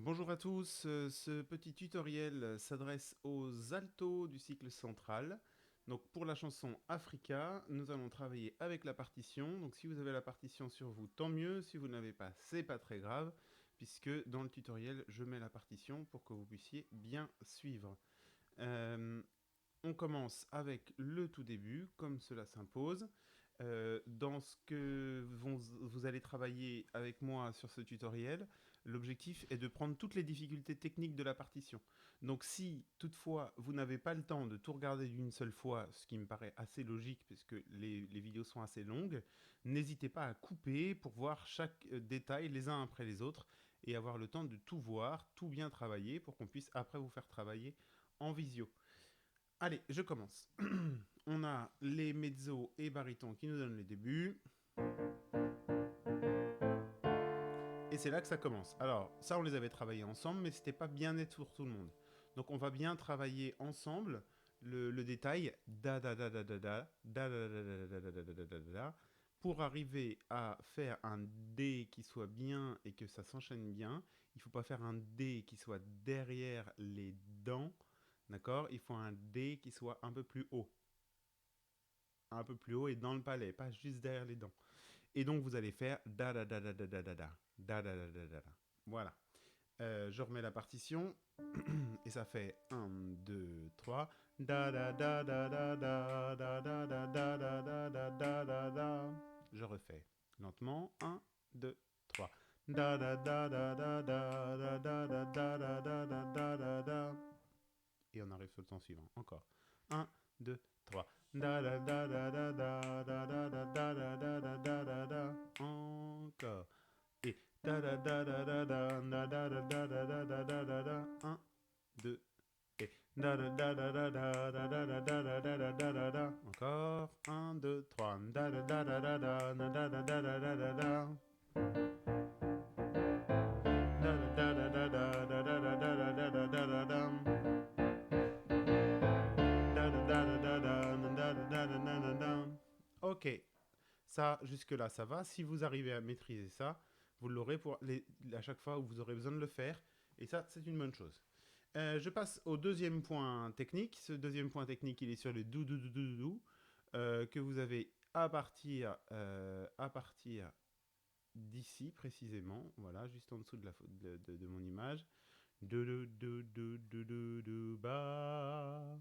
Bonjour à tous, ce petit tutoriel s'adresse aux altos du cycle central. Donc pour la chanson Africa, nous allons travailler avec la partition. Donc si vous avez la partition sur vous, tant mieux. Si vous ne l'avez pas, c'est pas très grave, puisque dans le tutoriel, je mets la partition pour que vous puissiez bien suivre. Euh, on commence avec le tout début, comme cela s'impose. Dans ce que vous allez travailler avec moi sur ce tutoriel, l'objectif est de prendre toutes les difficultés techniques de la partition. Donc si toutefois vous n'avez pas le temps de tout regarder d'une seule fois, ce qui me paraît assez logique puisque les vidéos sont assez longues, n'hésitez pas à couper pour voir chaque détail les uns après les autres et avoir le temps de tout voir, tout bien travailler pour qu'on puisse après vous faire travailler en visio. Allez, je commence. On a les mezzo et barytons qui nous donnent les débuts. Et c'est là que ça commence. Alors, ça, on les avait travaillés ensemble, mais c'était pas bien net pour tout le monde. Donc, on va bien travailler ensemble le détail da da da da da da da da da da da da da da da pour arriver à faire un D qui soit bien et que ça s'enchaîne bien. Il faut pas faire un D qui soit derrière les dents, d'accord? Il faut un D qui soit un peu plus haut et dans le palais, pas juste derrière les dents. Et donc vous allez faire da da da da da da da da da da da da da. Voilà. Je remets la partition et ça fait un 2 3 da da da da da da da da da da da da da da da da. Je refais lentement un 2 3 da da da da da da da da da da da da da da da. Et on arrive sur le temps suivant. Encore. Un 2 3 da da da da da da da da da da da da da da da da. Encore. Et da da da da da da da da da da da da da da da. Un 2 et da da da da da da da da da da da da da da da. Encore. Un 2 3 da da da da da da da da da da da da da. Da da da da da da da da da da da da da da. Ok, ça, jusque-là, ça va. Si vous arrivez à maîtriser ça, vous l'aurez à chaque fois où vous aurez besoin de le faire. Et ça, c'est une bonne chose. Je passe au deuxième point technique. Ce deuxième point technique, il est sur le dou que vous avez à partir d'ici précisément. Voilà, juste en dessous de mon image. Ba.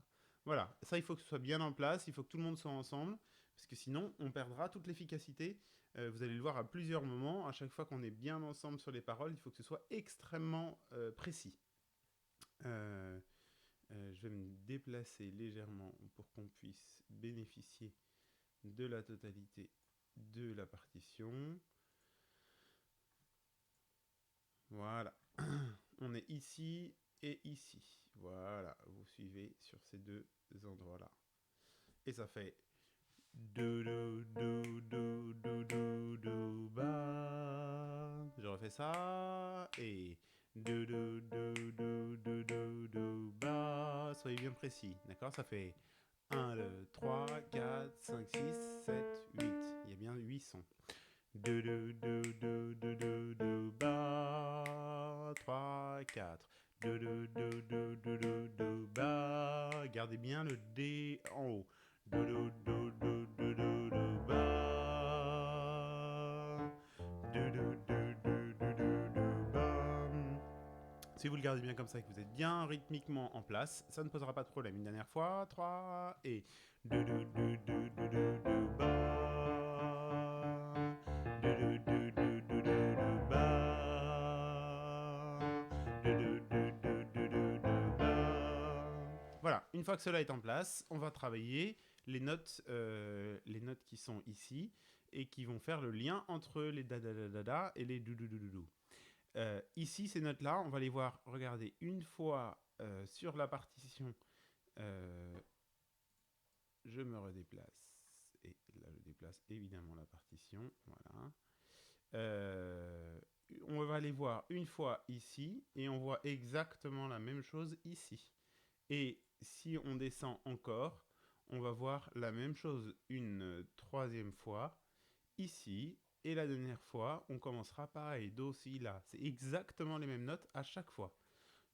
Voilà, ça il faut que ce soit bien en place, il faut que tout le monde soit ensemble, parce que sinon on perdra toute l'efficacité. Vous allez le voir à plusieurs moments, à chaque fois qu'on est bien ensemble sur les paroles, il faut que ce soit extrêmement précis. Euh, je vais me déplacer légèrement pour qu'on puisse bénéficier de la totalité de la partition. Voilà. On est ici et ici. Voilà, vous suivez sur ces deux endroits-là. Et ça fait do ba. Je refais ça et ba. Soyez bien précis, d'accord? Ça fait 1, 2, 3, 4, 5, 6, 7, 8. Il y a bien 8 sons. Ba 3 4 ba. Gardez bien le D en haut. Ba. Ba. Si vous le gardez bien comme ça et que vous êtes bien rythmiquement en place, ça ne posera pas de problème. Une dernière fois, 3 et voilà, une fois que cela est en place, on va travailler les notes qui sont ici et qui vont faire le lien entre les da da da da da et les dou dou dou dou dou. Ici, ces notes-là, on va les voir, regardez, une fois sur la partition. Euh, je me redéplace. Et là, je déplace évidemment la partition. Voilà. On va les voir une fois ici, et on voit exactement la même chose ici. Et si on descend encore, on va voir la même chose une troisième fois ici Et la dernière fois, on commencera pareil, do, si, la. C'est exactement les mêmes notes à chaque fois.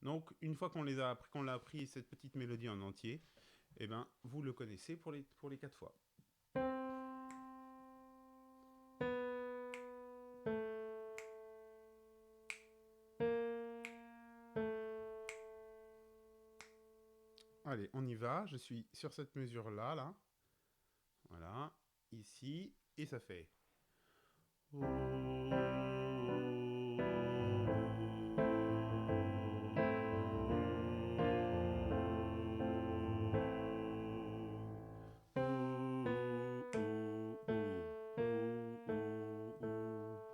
Donc, une fois qu'on l'a appris cette petite mélodie en entier, eh ben, vous le connaissez pour les 4 fois. Allez, on y va. Je suis sur cette mesure-là, là. Voilà, ici, et ça fait.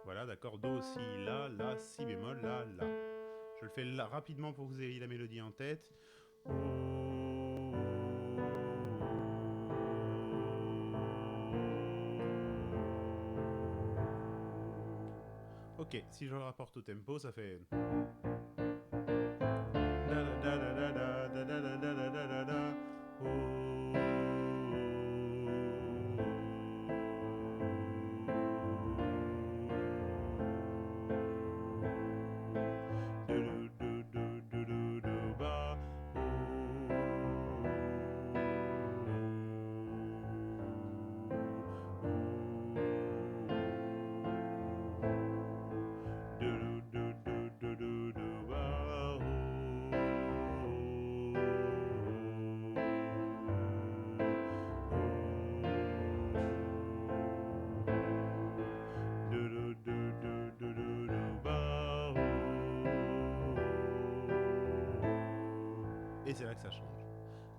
Voilà, d'accord, do, si, la, si bémol, la. Je le fais là rapidement pour que vous ayez la mélodie en tête. Ok, si je le rapporte au tempo, ça fait. Et c'est là que ça change.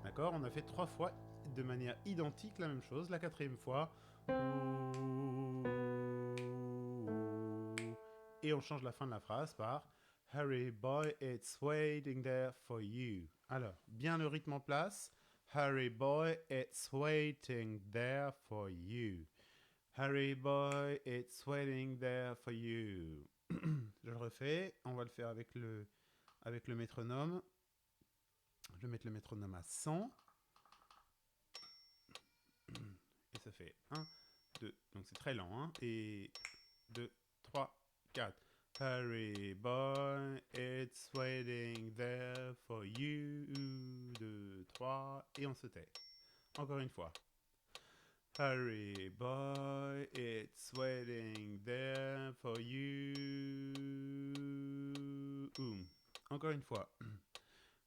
D'accord? On a fait 3 fois de manière identique la même chose. La 4e fois. Et on change la fin de la phrase par Hurry boy, it's waiting there for you. Alors, bien le rythme en place. Hurry boy, it's waiting there for you. Hurry boy, it's waiting there for you. Je le refais. On va le faire avec le métronome. Je vais mettre le métronome à 100. Et ça fait 1, 2. Donc c'est très lent. Hein, et 2, 3, 4. Hurry boy, it's waiting there for you. 2, 3. Et on se tait. Encore une fois. Hurry boy, it's waiting there for you. Encore une fois.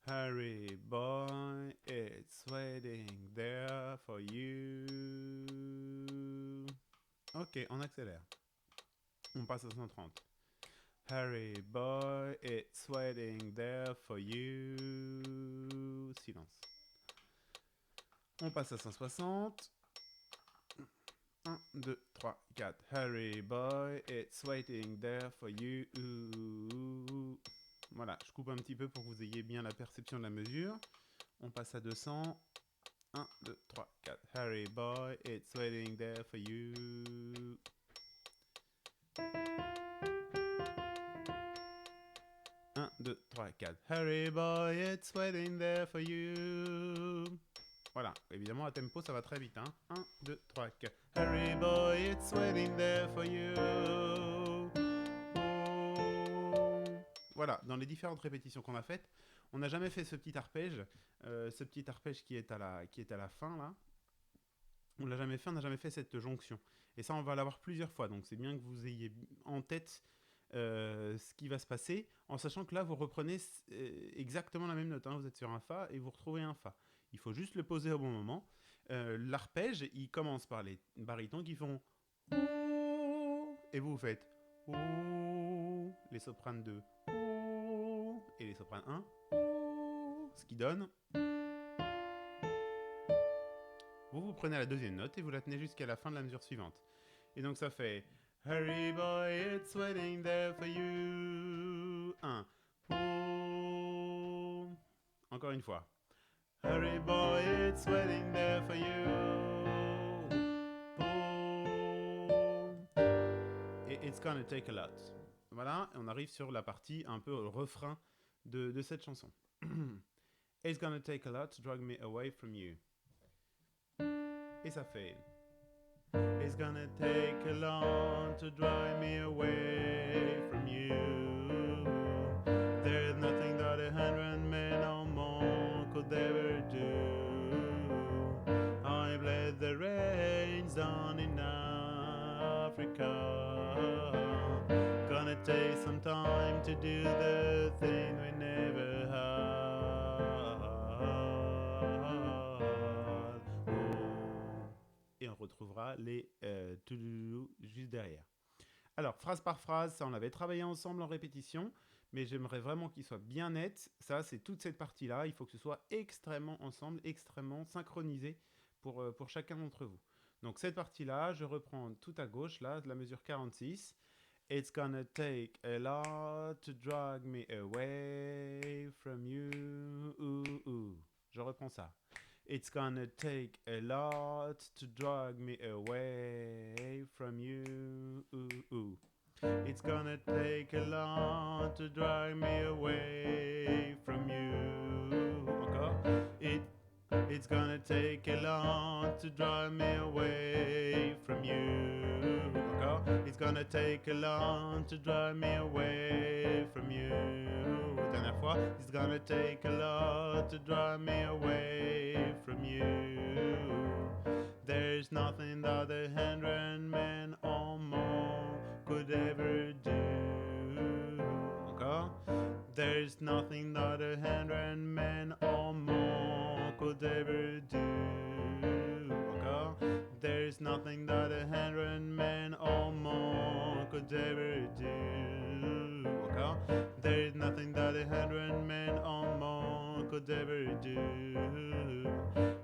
Hurry boy, it's waiting there for you. Ok, on accélère. On passe à 130. Hurry boy, it's waiting there for you. Silence. On passe à 160. 1, 2, 3, 4. Hurry boy, it's waiting there for you. Voilà, je coupe un petit peu pour que vous ayez bien la perception de la mesure. On passe à 200. 1, 2, 3, 4. Hurry boy, it's waiting there for you. Un, 2, 3, 4. Hurry boy, it's waiting there for you. Voilà, évidemment à tempo ça va très vite. 1, 2, 3, 4. Hurry boy, it's waiting there for you. Voilà, dans les différentes répétitions qu'on a faites, on n'a jamais fait ce petit arpège qui est à la fin là. On n'a jamais fait cette jonction. Et ça, on va l'avoir plusieurs fois. Donc c'est bien que vous ayez en tête ce qui va se passer, en sachant que là, vous reprenez exactement la même note. Hein. Vous êtes sur un Fa et vous retrouvez un Fa. Il faut juste le poser au bon moment. L'arpège, il commence par les barytons qui font et vous faites les sopranes 2 et les sopranes 1, ce qui donne. Vous prenez la deuxième note et vous la tenez jusqu'à la fin de la mesure suivante. Et donc ça fait Hurry boy, it's waiting there for you. 1. Encore une fois. Hurry boy, it's waiting there for you. Et it's gonna take a lot. Voilà, on arrive sur la partie un peu refrain de cette chanson. It's gonna take a lot to drag me away from you. Et ça fait It's gonna take a lot to drive me away from you. There's nothing that 100 men or more could ever do. I bless the rains down in Africa. Gonna take some time to do the thing we never had. Oh. Et on retrouvera les touloulou juste derrière. Alors, phrase par phrase, ça on avait travaillé ensemble en répétition, mais j'aimerais vraiment qu'il soit bien net. Ça, c'est toute cette partie-là. Il faut que ce soit extrêmement ensemble, extrêmement synchronisé pour chacun d'entre vous. Donc cette partie-là, je reprends tout à gauche, là, de la mesure 46. It's gonna take a lot to drag me away from you. Ooh, ooh. Je reprends ça. It's gonna take a lot to drag me away from you. Ooh, ooh. It's gonna take a lot to drag me away from you. Encore. It's gonna take a lot to drive me away from you. Encore. It's gonna take a lot to drive me away from you. Dernière fois. It's gonna take a lot to drive me away from you. There's nothing that 100 men or more could ever do. Encore. There's nothing that 100 men or more could ever do. Encore. There's nothing that 100 men or more could ever do. Encore. There's nothing that 100 men or more could ever do.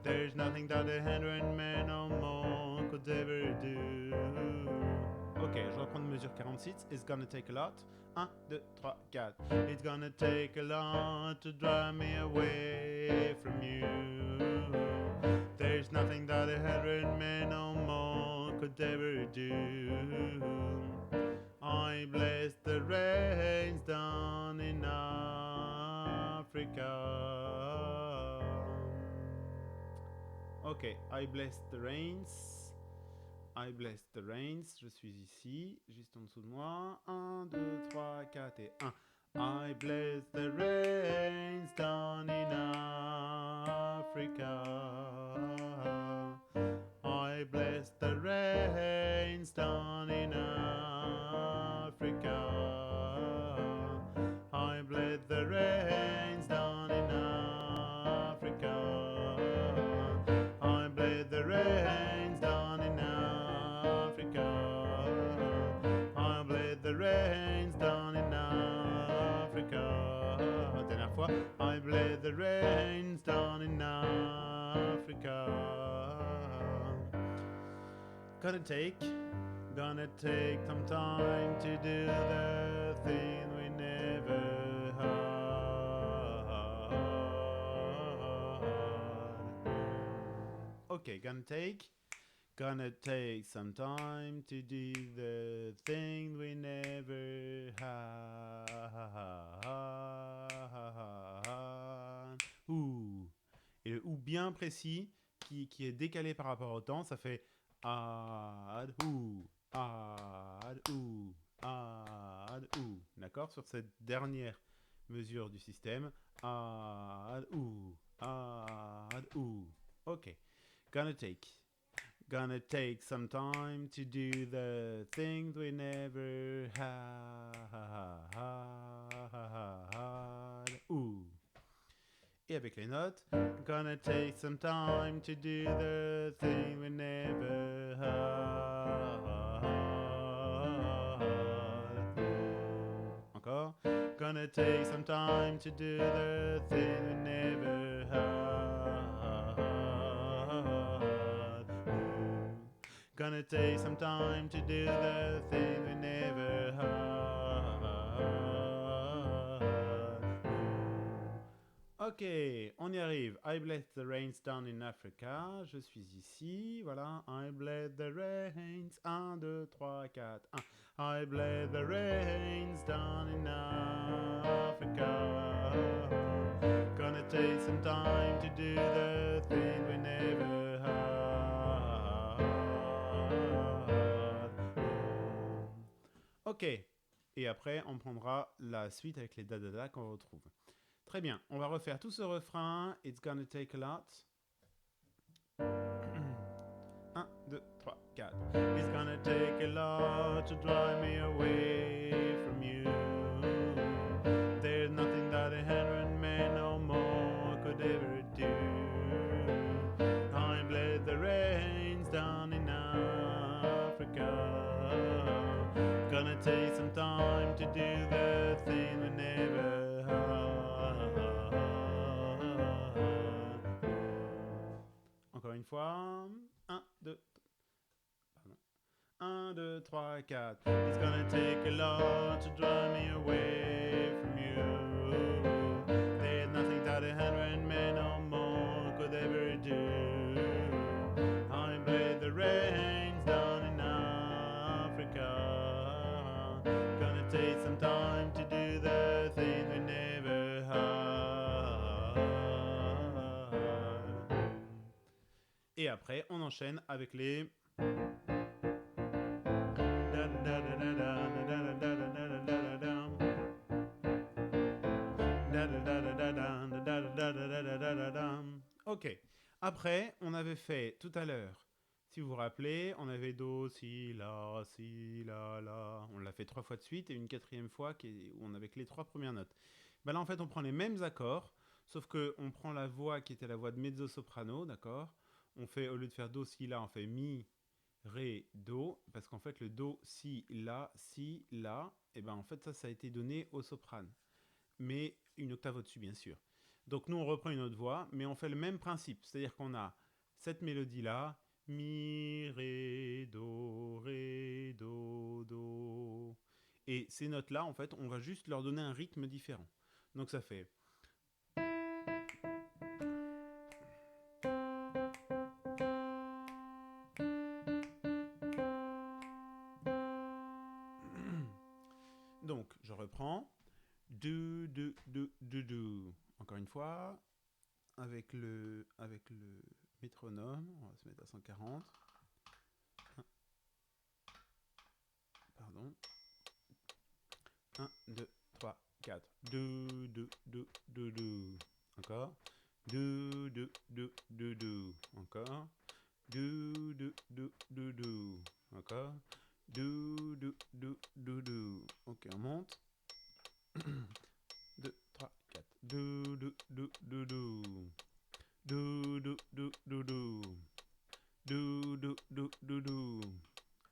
There's nothing that 100 men or more could ever do. Ok, je reprends de mesure 46. It's gonna take a lot. 1, 2, 3, 4. It's gonna take a lot to drive me away from you. There's nothing that 100 men or more could ever do. I bless the rains down in Africa. Ok, I bless the rains. I bless the rains, je suis ici, juste en dessous de moi. 1, 2, 3, 4 et 1. I bless the rains down in Africa. I bless the rains down in Africa. I bless the rains down in Africa. I bless the rains down in Africa. I bless the rains down in Africa. Dernière fois. I bless the rains down in Africa. Gonna take some time to do the thing we never had. Okay, gonna take some time to do the thing we never had. Ouh. Et le ou bien précis qui est décalé par rapport au temps, ça fait ad ou. D'accord? Sur cette dernière mesure du système. Ad ou. Ok. Gonna take some time to do the things we never had. Ooh. Et avec les notes. Gonna take some time to do the thing we never had. Encore. Gonna take some time to do the thing we never had. Gonna take some time to do the thing we never had. Ok, on y arrive. I bless the rains down in Africa. Je suis ici, voilà. I bless the rains. 1, 2, 3, 4, 1. I bless the rains down in Africa. Gonna take some time to do the thing we never had. Ok. Et après, on prendra la suite avec les da-da-da qu'on retrouve. Très bien. On va refaire tout ce refrain. It's gonna take a lot. 1, 2, 3, 4. It's gonna take a lot to drive me away from you. There's nothing that a hundred men no more could ever do. I bled the rains down in Africa. Gonna take some time to do the thing we never had. Encore une fois. 1, 2, pardon. 1, 2, 3, 4. It's gonna take a lot to drive me away from you. There's nothing that a hundred men or more could ever do. I bled the rains down in Africa. Gonna take some time to do the thing we never had. Et après, on enchaîne avec les... Ok. Après, on avait fait tout à l'heure, si vous vous rappelez, on avait do, si, la, la. On l'a fait 3 fois de suite et une 4e fois où on avait que les 3 premières notes. Ben là, en fait, on prend les mêmes accords, sauf qu'on prend la voix qui était la voix de mezzo-soprano, d'accord? On fait, au lieu de faire do, si, la, on fait mi, ré, do, parce qu'en fait, le do, si, la, et ben en fait, ça a été donné au soprane. Mais une octave au-dessus, bien sûr. Donc nous, on reprend une autre voix, mais on fait le même principe. C'est-à-dire qu'on a cette mélodie-là, mi, ré, do, do. Et ces notes-là, en fait, on va juste leur donner un rythme différent. Donc ça fait... Donc, je reprends. Do. Encore une fois, avec le métronome, on va se mettre à 140. Pardon. 1, 2, 3, 4. Do. Encore. Do. Encore. Do. Encore. Do. Ok, on monte. 2, 3, 4. Do. Do.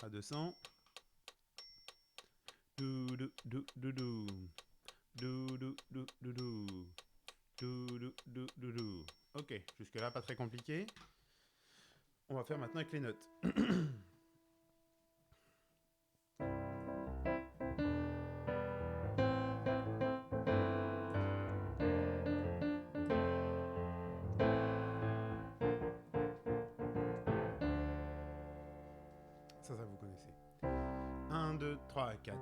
À 200. Do. Ok, jusque là pas très compliqué. On va faire maintenant avec les notes. Ça vous connaissez. 1, 2, 3, 4.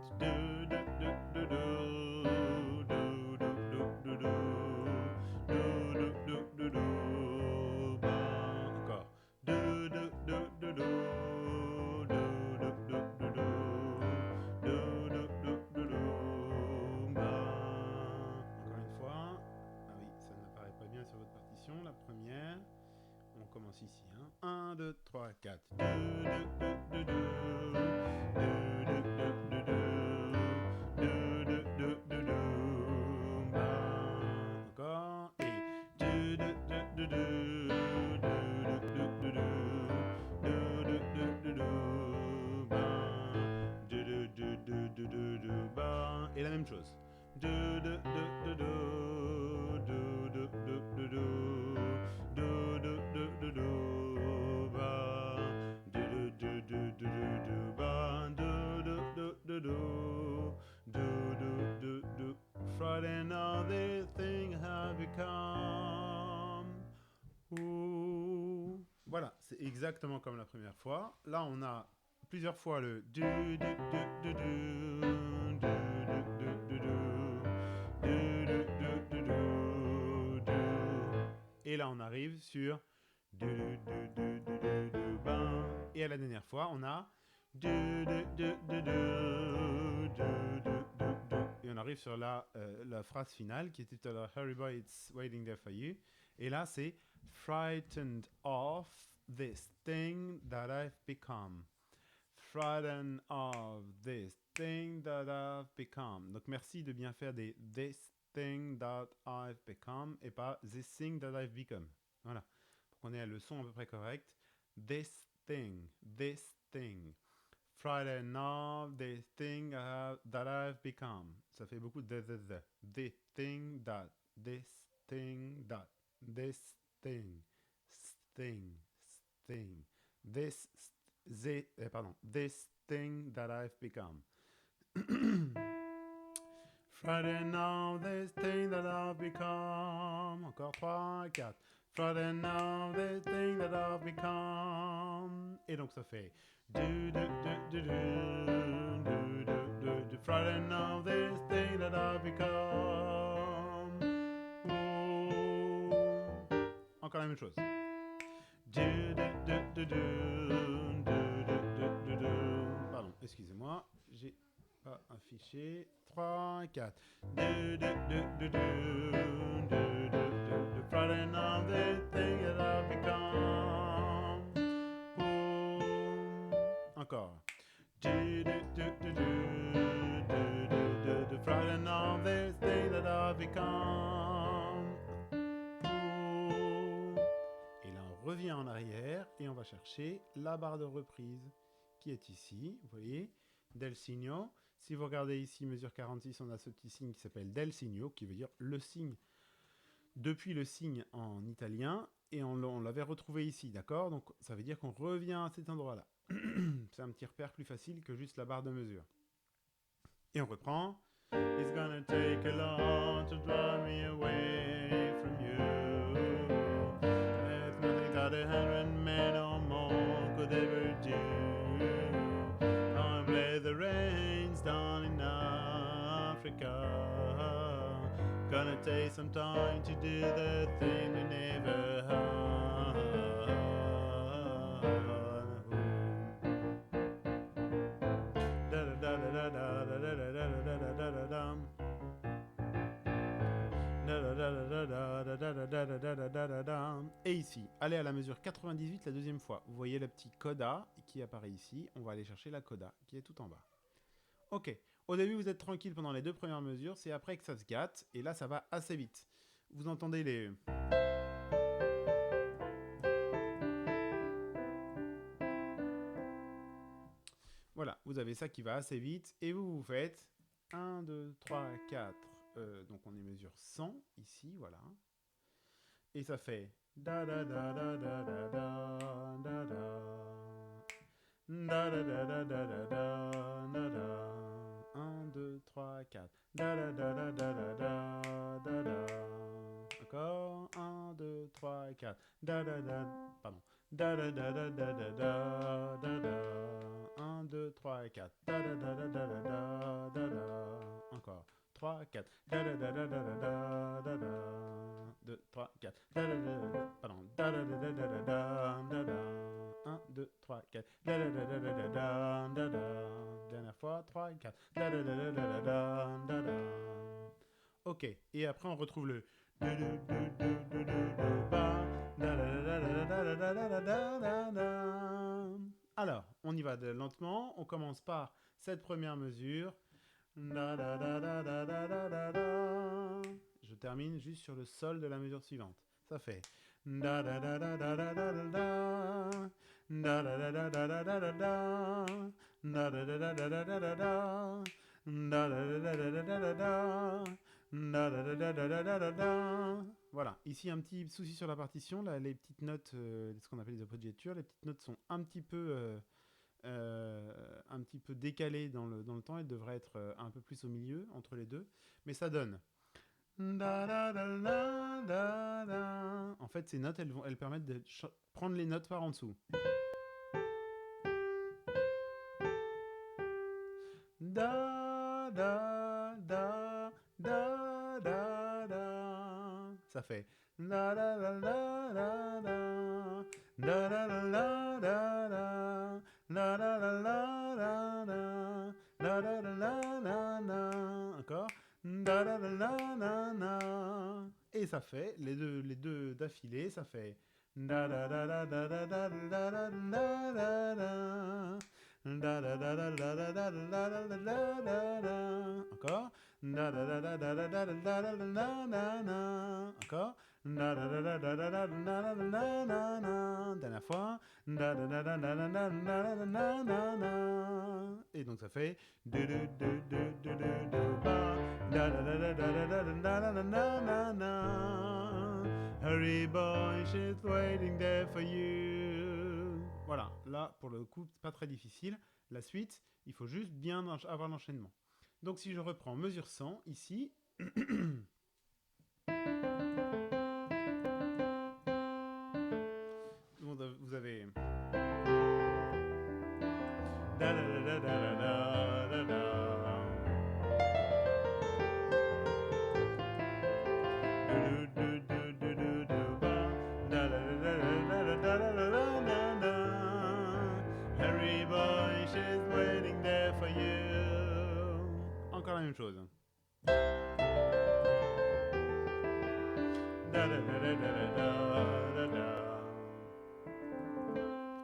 Encore. Encore une fois. Ah oui, ça n'apparaît pas bien sur votre partition. La première. On commence ici. 1, 2, 3, 4. Encore. Et et la même chose. Friday another thing have become. Ooh. Voilà, c'est exactement comme la première fois. Là, on a plusieurs fois le et là, on arrive sur et à la dernière fois, on a Et on arrive sur la phrase finale qui était tout à l'heure Hurry boy, it's waiting there for you. Et là c'est frightened of this thing that I've become. Frightened of this thing that I've become. Donc merci de bien faire des this thing that I've become et pas this thing that I've become. Voilà. Pour qu'on ait le son à peu près correct. This thing, this thing. Frightened of this thing that I've become. Ça fait beaucoup de the. This thing that, this thing that, this thing, thing, thing. This thing that I've become. Frightened of this thing that I've become. Encore 3, 4. Frightened of this thing that I've become. Et donc ça fait frightened of this thing that I've become. Encore la même chose. Pardon, excusez-moi, j'ai pas affiché. 3, 4. Frightened of this thing that I've become. Encore. Frightened of this thing that I've become. Et là, on revient en arrière et on va chercher la barre de reprise qui est ici. Vous voyez, del signo. Si vous regardez ici, mesure 46, on a ce petit signe qui s'appelle del signo, qui veut dire le signe. Depuis le signe en italien, et on l'avait retrouvé ici, d'accord? Donc ça veut dire qu'on revient à cet endroit-là. C'est un petit repère plus facile que juste la barre de mesure. Et on reprend. It's gonna take a lot to drive me away from you. There's nothing that 100 men or more could ever do. I've laid the reins down in Africa. Gonna take some time to do the thing we never had. Et ici, allez à la mesure 98 la deuxième fois. Vous voyez le petit coda qui apparaît ici. On va aller chercher la coda qui est tout en bas. Ok, au début vous êtes tranquille pendant les 2 premières mesures, c'est après que ça se gâte, et là ça va assez vite. Vous entendez les... Voilà, vous avez ça qui va assez vite, et vous faites 1, 2, 3, 4, donc on est mesure 100, ici, voilà. Et ça fait... Da da da da da da da da da da da da da da da da da 1, 2, 3, 4. Da da da da da da da da. Encore 1, 2, 3, 4. Da da da. Pardon. Da da da da da da da da da. 1, 2, 3, 4. Da da da da da da da da. Encore 3, 4. Da da da da da da da da. 2, 3, 4. Da da da da. Pardon. Da da da da da da da da. 1, 2, 3, 4. Da da da da da da da da. Dernière fois, 3, 4. Da da da da da da da da. Ok, et après on retrouve le. Alors, on y va lentement. On commence par cette première mesure. Je termine juste sur le sol de la mesure suivante. Ça fait. Voilà, ici un petit souci sur la partition, là, les petites notes, ce qu'on appelle les appoggiature, les petites notes sont un petit peu décalées dans le temps, elles devraient être un peu plus au milieu, entre les deux, mais ça donne. En fait, ces notes, elles permettent de prendre les notes par en dessous. Da, da, da, da, da, da. Ça fait. Da, da, da, da, da, da. Da, da, da, da, da, da. Da, da, da, da, da, da. Da, da, da, da, ça fait, les deux d'affilée, ça fait... Da da da da da da da da da da da da. Da da da da da da da da da da da da. Encore. Da da da da da da da da da da da da. Encore. Da da da da da da da da da da da. Dernière fois. Da da da da da da da da da da da. Et donc ça fait du du du du du du ba. Da da da da da da da da da da da. Hurry boy, she's waiting there for you. Voilà, là pour le coup, pas très difficile. La suite, il faut juste bien avoir l'enchaînement. Donc si je reprends mesure 100 ici. Vous avez da da da da da da da da. Harry boy, she's waiting there for you. Encore la même chose.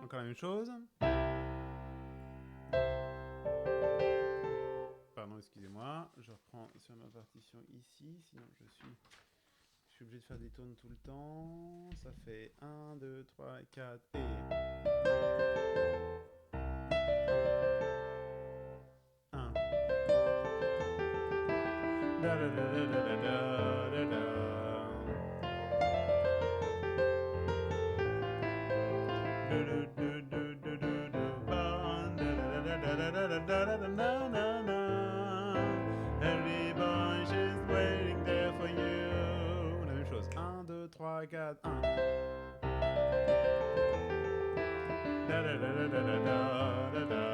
Encore la même chose. Pardon, excusez-moi. Je reprends sur ma partition ici, sinon je suis obligé de faire des tones tout le temps. Ça fait 1, 2, 3, 4 et... Da da da da da da da da. Do do do do do do do. Da da da da da da da da da da da. Every boy she's waiting there for you. La même chose. 1, 2, 3, 4, 1. Da da da da da da da da.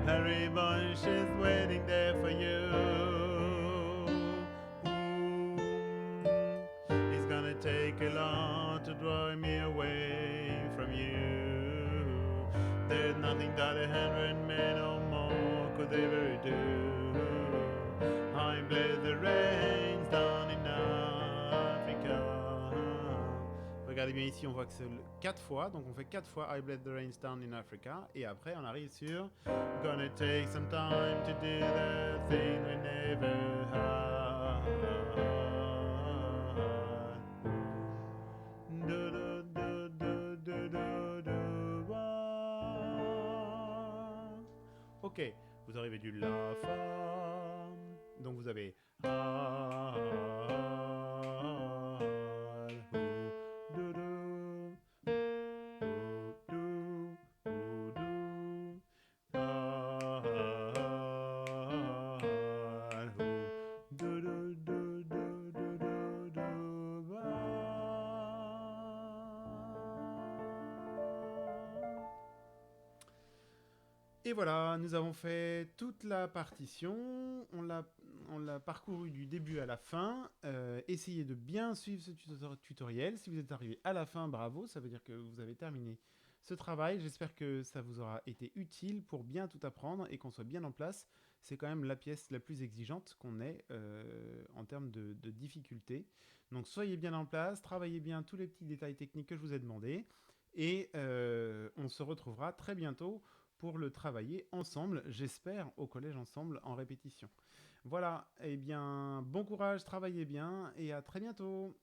Harry boy, she's waiting there for you. It's gonna take a lot to draw me away from you. There's nothing that 100 men or more could ever do. I bless the rains down in Africa. Regardez bien ici, on voit que c'est 4 fois, donc on fait 4 fois I bless the rains down in Africa, et après on arrive sur Gonna take some time to do the thing we never had. Do, do, do, do, do, do, do, ok, vous arrivez du La Fa, donc vous avez et voilà, nous avons fait toute la partition, on l'a parcouru du début à la fin. Essayez de bien suivre ce tutoriel. Si vous êtes arrivé à la fin, bravo, ça veut dire que vous avez terminé ce travail. J'espère que ça vous aura été utile pour bien tout apprendre et qu'on soit bien en place. C'est quand même la pièce la plus exigeante qu'on ait en termes de difficulté. Donc soyez bien en place, travaillez bien tous les petits détails techniques que je vous ai demandés. Et on se retrouvera très bientôt pour le travailler ensemble, j'espère, au collège ensemble en répétition. Voilà, eh bien, bon courage, travaillez bien et à très bientôt.